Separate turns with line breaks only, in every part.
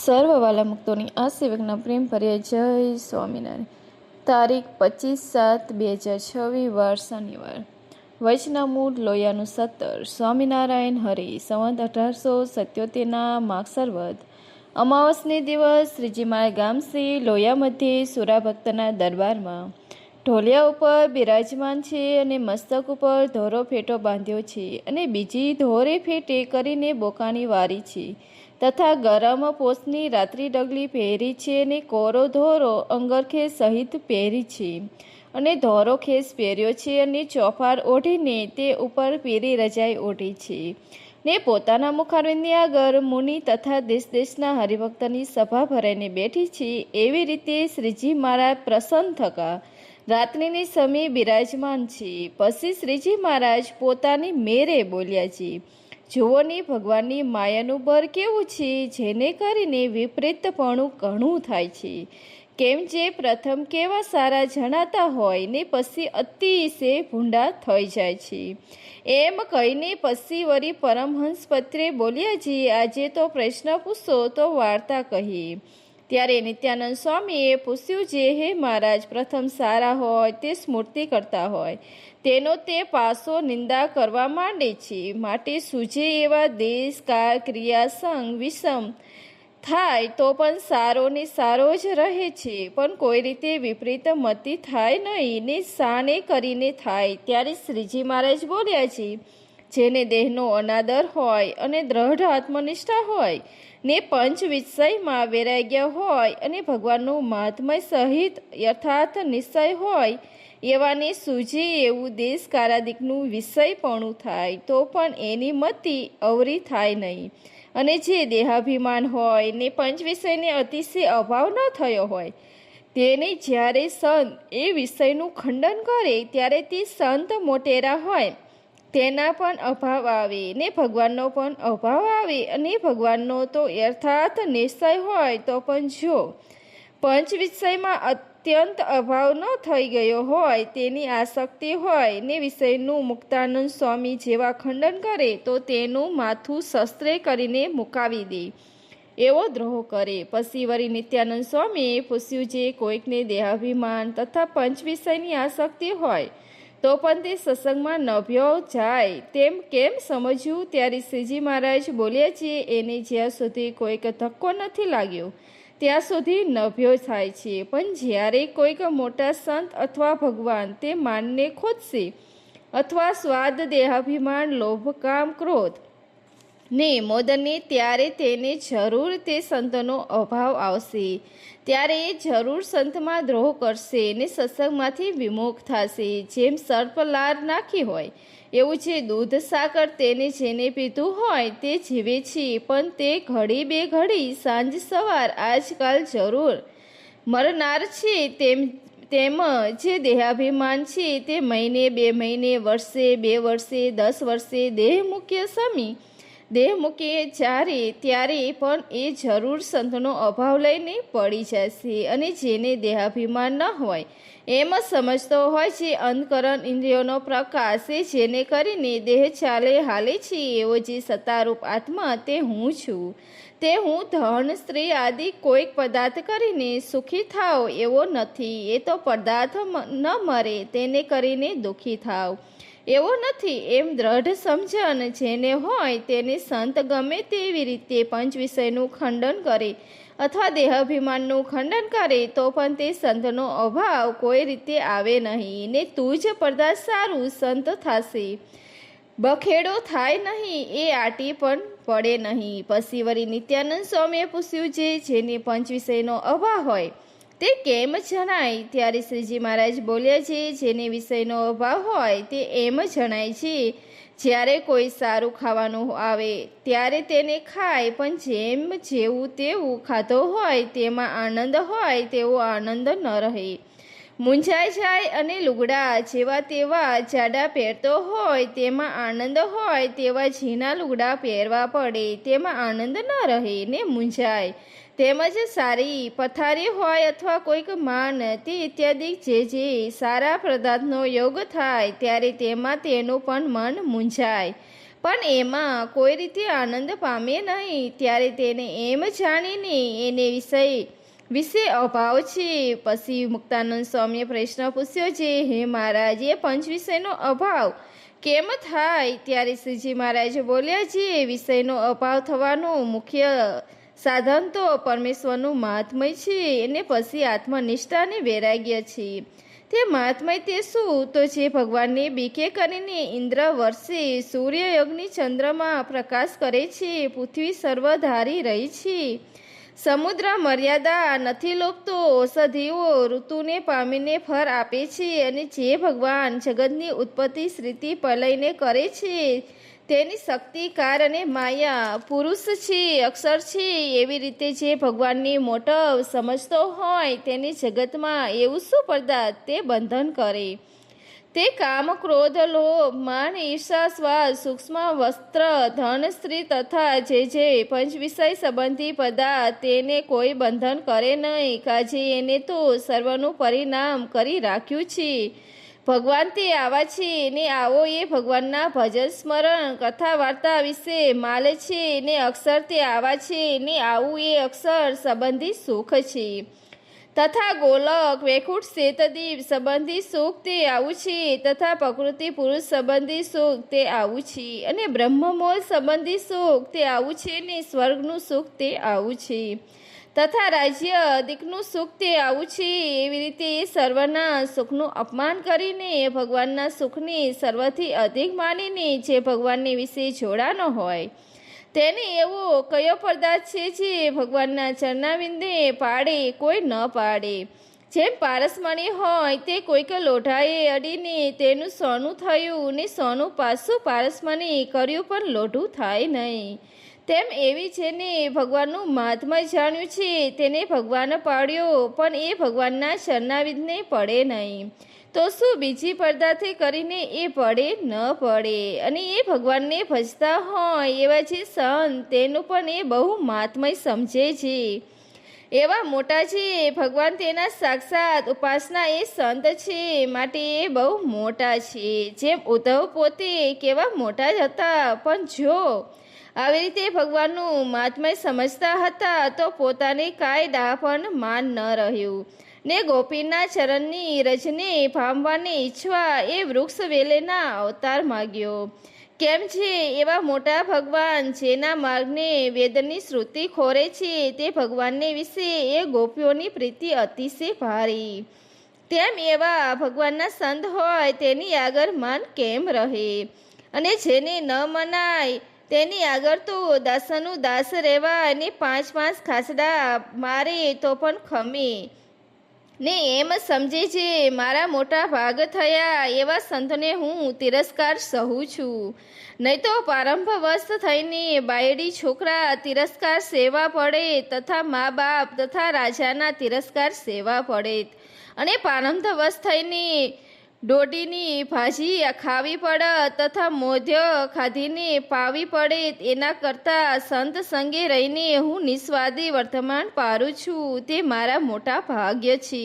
સર્વવાલા મુક્તોની આ સેવકના પ્રેમ પર્યાય જય સ્વામિનારાયણ. તારીખ 25/7/2026 વાર શનિવાર. વચનામૂળ લોયાનું 17. સ્વામિનારાયણ હરિ સંવત 1877 માગસર વદ અમાવસને દિવસ શ્રીજી મારા ગામથી લોયા મધ્યે સુરાભક્તના દરબારમાં ઢોલિયા ઉપર બિરાજમાન છે અને મસ્તક ઉપર ધોરો ફેટો બાંધ્યો છે અને બીજી ધોરે ફેટે કરીને બોકાની વારી છે તથા ગરમ પોસની રાત્રિ ડગલી પહેરી છે અને કોરો ધોરો અંગરખે સહિત પહેરી છે અને ધોરો ખેસ પહેર્યો છે અને ચોફાર ઓઢીને તે ઉપર પીરી રજાઈ ઓઢી છે ને પોતાના મુખારવિંદની આગળ મુનિ તથા દેશ દેશના હરિભક્તની સભા ભરાઈને બેઠી છે. એવી રીતે શ્રીજી મહારાજ પ્રસન્ન થકા રાત્રિની સમયે બિરાજમાન છે. પછી શ્રીજી મહારાજ પોતાની મેરે બોલ્યા છે, જુઓની ભગવાનની માયાનું બળ કેવું છે, જેને કરીને વિપરીતપણું ઘણું થાય છે. કેમ જે પ્રથમ કેવા સારા જણાતા હોય ને પછી અતિશય ભૂંડા થઈ જાય છે. એમ કહીને પછી વળી પરમહંસ પત્રે બોલ્યા છે, આજે તો પ્રશ્ન પૂછો તો વાર્તા કહી. ત્યારે નિત્યાનંદ સ્વામીએ પૂછ્યું છે, હે મહારાજ, પ્રથમ સારા હોય તે સ્મૃતિ કરતા હોય તેનો તે પાસો નિંદા કરવા માંડે છે. માટે સૂજે એવા દેશ કાળ ક્રિયા સંગ વિષમ થાય તો પણ સારો ને સારો જ રહે છે, પણ કોઈ રીતે વિપરીત મતિ થાય નહીં ને શાને કરીને થાય. ત્યારે શ્રીજી મહારાજ બોલ્યા છે, જેને દેહનો અનાદર હોય અને દ્રઢ આત્મનિષ્ઠા હોય ને પંચ વિષયમાં વૈરાગ્ય હોય અને ભગવાનનું મહાત્મય સહિત યથાર્થ નિશ્ચય હોય એવાને સૂજે એવું દેશ કારાદિકનું વિષયપણું થાય તો પણ એની મતિ અવરી થાય નહીં. અને જે દેહાભિમાન હોય ને પંચ વિષયને અતિશય અભાવ ન થયો હોય તેને જ્યારે સંત એ વિષયનું ખંડન કરે ત્યારે તે સંત મોટેરા હોય તેના પણ અભાવ આવે ને ભગવાનનો પણ અભાવ આવે. અને ભગવાનનો તો યથાર્થ નિશ્ચય હોય તો પણ જો પંચ વિષયમાં અત્યંત અભાવ ન થઈ ગયો હોય તેની આસક્તિ હોય ને વિષયનું મુક્તાનંદ સ્વામી જેવા ખંડન કરે તો તેનું માથું શસ્ત્રે કરીને મુકાવી દે એવો દ્રોહ કરે. પછી વળી નિત્યાનંદ સ્વામીએ પૂછ્યું છે, કોઈકને દેહાભિમાન તથા પંચ વિષયની આસક્તિ હોય તો પણ તે સત્સંગમાં નભ્યો જાય તેમ કેમ સમજવું. ત્યારે શ્રીજી મહારાજ બોલ્યા છે, એને જ્યાં સુધી કોઈક ધક્કો નથી લાગ્યો ત્યાં સુધી નભ્યો થાય છે, પણ જ્યારે કોઈક મોટા સંત અથવા ભગવાન તે માનને ખોદશે અથવા સ્વાદ દેહાભિમાન લોભ કામ ક્રોધ ને મોદને ત્યારે તેને જરૂર તે સંતનો અભાવ આવશે. ત્યારે એ જરૂર સંતમાં દ્રોહ કરશે ને સત્સંગમાંથી વિમુખ થશે. જેમ સર્પ લાર નાખી હોય એવું છે દૂધ સાકર તેને જેને પીધું હોય તે જીવે છે, પણ તે ઘડી બે ઘડી સાંજ સવાર આજકાલ જરૂર મરનાર છે. તેમ જે દેહાભિમાન છે તે મહિને 2 મહિને વર્ષે 2 વર્ષે 10 વર્ષે દેહ મૂકીએ ત્યારે પણ એ જરૂર સંતનો અભાવ લઈને પડી જશે. અને જેને દેહાભિમાન ન હોય એમ સમજતો હોય છે અંતકરણ ઇન્દ્રિયોનો પ્રકાશ એ જેને કરીને દેહ ચાલે હાલે છે એવો જે સત્તારૂપ આત્મા તે હું છું. તે હું ધન સ્ત્રી આદિ કોઈક પદાર્થ કરીને સુખી થાવ એવો નથી. એ તો પદાર્થ ન મરે તેને કરીને દુઃખી થાવ એવો નથી. એમ દ્રઢ સમજણ જેને હોય તેને સંત ગમે તેવી રીતે પંચ વિષયનું ખંડન કરે અથવા દેહાભિમાનનું ખંડન કરે તો પણ તે સંતનો અભાવ કોઈ રીતે આવે નહીં ને તું જ પદાર્થ સારું સંત થશે. બખેડો થાય નહીં એ આટી પણ પડે નહીં. પછી વળી નિત્યાનંદ સ્વામીએ પૂછ્યું છે, જેને પંચ વિષયનો અભાવ હોય તે કેમ જણાય. ત્યારે શ્રીજી મહારાજ બોલ્યા છે, જેને વિષયનો અભાવ હોય તે એમ જણાય છે, જ્યારે કોઈ સારું ખાવાનું આવે ત્યારે તેને ખાય, પણ જેમ જેવું તેવું ખાધો હોય તેમાં આનંદ હોય તેવો આનંદ ન રહે. મૂંઝાઈ જાય અને લુગડા જેવા તેવા જાડા પહેરતો હોય તેમાં આનંદ હોય તેવા ઝીણા લુગડા પહેરવા પડે તેમાં આનંદ ન રહે ને મૂંઝાય. તેમજ સારી પથારી હોય અથવા કોઈક માન તે ઇત્યાદિ જે સારા પદાર્થનો યોગ થાય ત્યારે તેમાં તેનું પણ મન મૂંઝાય. પણ એમાં કોઈ રીતે આનંદ પામે નહીં. ત્યારે તેને એમ જાણીને એને વિશે અભાવ છે. પછી મુક્તાનંદ સ્વામીએ પ્રશ્ન પૂછ્યો છે, હે મહારાજ, એ પંચ વિષયનો અભાવ કેમ થાય? ત્યારે શ્રીજી મહારાજ બોલ્યા છે, વિષયનો અભાવ થવાનું મુખ્ય સાધન તો પરમેશ્વરનું મહાત્મય છે, અને પછી આત્મનિષ્ઠા અને વૈરાગ્ય છે. તે મહાત્મય તે શું? તો જે ભગવાનને બીકે કરીને ઇન્દ્ર વર્ષે, સૂર્ય અગ્નિ ચંદ્રમાં પ્રકાશ કરે છે, પૃથ્વી સર્વધારી રહી છે, સમુદ્ર મર્યાદા નથી લોપતો, ઔષધિઓ ઋતુને પામીને ફળ આપે છે, અને જે ભગવાન જગતની ઉત્પત્તિ સ્થિતિ પ્રલયને કરે છે, તેની શક્તિ કાર અને માયા પુરુષ છે, અક્ષર છે. એવી રીતે જે ભગવાનની મોટપ સમજતો હોય તેને જગતમાં એવું શું પદાર્થ તે બંધન કરે? તે કામ, ક્રોધ, લોભ, માન, ઈર્ષા, સ્વાદ, સૂક્ષ્મ વસ્ત્ર, ધન, સ્ત્રી તથા જે પંચ વિષય સંબંધી પદાર્થ તેને કોઈ બંધન કરે નહીં. કાજે એને તો સર્વનું પરિણામ કરી રાખ્યું છે. ભગવાન તે આવા છે ને આવો એ ભગવાનના ભજન સ્મરણ કથા વાર્તા વિશે માલ છે, ને અક્ષર તે આવા છે ને આવું એ અક્ષર સંબંધી સુખ છે, તથા ગોલક વૈકુંઠ શેતદીપ સંબંધી સુખ તે આવું છે, તથા પ્રકૃતિ પુરુષ સંબંધી સુખ તે આવું છે, અને બ્રહ્મમોલ સંબંધી સુખ તે આવું છે, ને સ્વર્ગનું સુખ તે આવું છે, તથા રાજ્ય અધિકનું સુખ તે આવું છે. એવી રીતે એ સર્વના સુખનું અપમાન કરીને ભગવાનના સુખને સર્વથી અધિક માનીને જે ભગવાનને વિશે જોડાનો હોય તેને એવો કયો પદાર્થ છે જે ભગવાનના ચરણાવિંદે પાડે કોઈ ન પાડે? જેમ પારસમણી હોય તે કોઈક લોઢાએ અડીને તેનું સોનું થયું ને સોનું પાછું પારસમણી કર્યું પણ લોઢું થાય નહીં, તેમ એવી જેને ભગવાનનું મહાત્મય જાણ્યું છે તેને ભગવાન પાડ્યો પણ એ ભગવાનના ચરણાવિંદને પડે નહીં, તો શું બીજી પદાર્થે કરીને એ પડે ન પડે? અને એ ભગવાનને ભજતા હોય એવા જે સંત તેનું પણ એ બહુ મહાત્મય સમજે છે. એવા મોટા છે ભગવાન, તેના સાક્ષાત ઉપાસના એ સંત છે, માટે એ બહુ મોટા છે. જેમ ઉદ્ધવ પોતે કેવા મોટા જ હતા, પણ જો આવી રીતે ભગવાનનું મહાત્મય સમજતા હતા તો પોતાને કાંઈ દાહ પણ માન ન રહ્યું, ને ગોપીના ચરણની રજને પામવાની ઈચ્છવા એ વૃક્ષ વેલેના અવતાર માગ્યો. કેમ છે એવા મોટા ભગવાન જેના માર્ગને વેદની શ્રુતિ ખોરે છે, તે ભગવાનને વિશે એ ગોપીઓની પ્રીતિ અતિશય ભારી. તેમ એવા ભગવાનના સંત હોય તેની આગળ માન કેમ રહે? અને જેને ન મનાય તેની આગળ તો દાસનું દાસ રહેવા અને 5 ખાસડા મારે તો પણ ખમે ને એમ સમજે છે મારા મોટા ભાગ થયા. એવા સંતને હું તિરસ્કાર સહું છું. નહીં તો પ્રારંભવશ થઈને બાયડી છોકરા તિરસ્કાર સેવા પડે, તથા મા બાપ તથા રાજાના તિરસ્કાર સેવા પડે, અને પ્રારંભવશ થઈને દોડીની ભાજી ખાવી પડે તથા મોઢ્ય ખાધીને પાવી પડે. એના કરતાં સંત સંગે રહીને હું નિસ્વાદી વર્તમાન પારું છું તે મારા મોટા ભાગ્ય છે.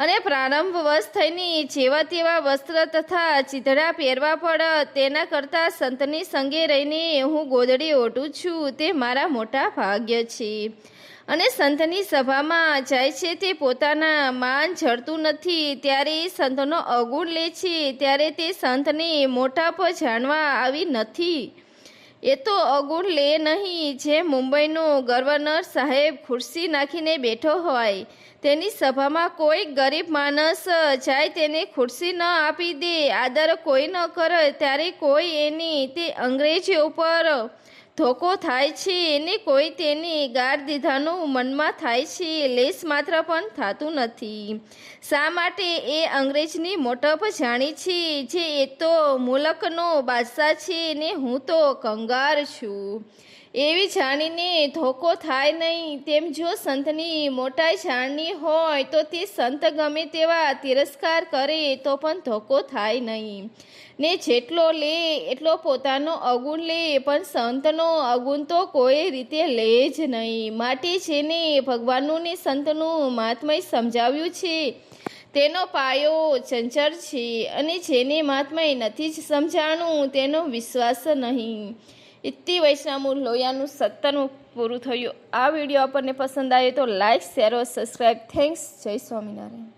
અને પ્રારંભવશ થઈને જેવા તેવા વસ્ત્ર તથા ચીધડા પહેરવા પડે તેના કરતાં સંતની સંગે રહીને હું ગોદડી ઓઢું છું તે મારા મોટા ભાગ્ય છે. અને સંતની સભામાં જાય છે તે પોતાના માન જળતું નથી, ત્યારે એ સંતનો અવગુણ લે છે, ત્યારે તે સંતને મોટાપ જાણવા આવી નથી. એ તો અવગુણ લે નહીં. જે મુંબઈનો ગવર્નર સાહેબ ખુરશી નાખીને બેઠો હોય, તેની સભામાં કોઈ ગરીબ માણસ જાય તેને ખુરશી ન આપી દે, આદર કોઈ ન કરે, ત્યારે કોઈ એની તે અંગ્રેજ ઉપર ધોકો થાય છે, એને કોઈ તેની ગાળ દીધાનું મનમાં થાય છે, લેશ માત્ર પણ થતું નથી. શા માટે? એ અંગ્રેજની મોટપ જાણી છે, જે એ તો મુલકનો બાદશાહ છે ને હું તો કંગાર છું, એવી જાણીને ધોકો થાય નહીં. તેમ જો સંતની મોટાઈ જાણની હોય તો તે સંત ગમે તેવા તિરસ્કાર કરે તો પણ ધોકો થાય નહીં. ને જેટલો લે એટલો પોતાનો અવગુણ લે, પણ સંતનો અવગુણ તો કોઈ રીતે લે જ નહીં. માટે જેને ભગવાનનું ને સંતનું મહાત્મય સમજાવ્યું છે તેનો પાયો ચંચળ છે અને જેને મહાત્માએ નથી જ સમજાણું તેનો વિશ્વાસ નહીં. ઇતિ વૈષ્ણવ લોયાનું 17મું પૂરું થયું. આ વિડીયો આપણને પસંદ આવે તો લાઈક, શેર, સબસ્ક્રાઈબ. થેન્ક્સ. જય સ્વામિનારાયણ.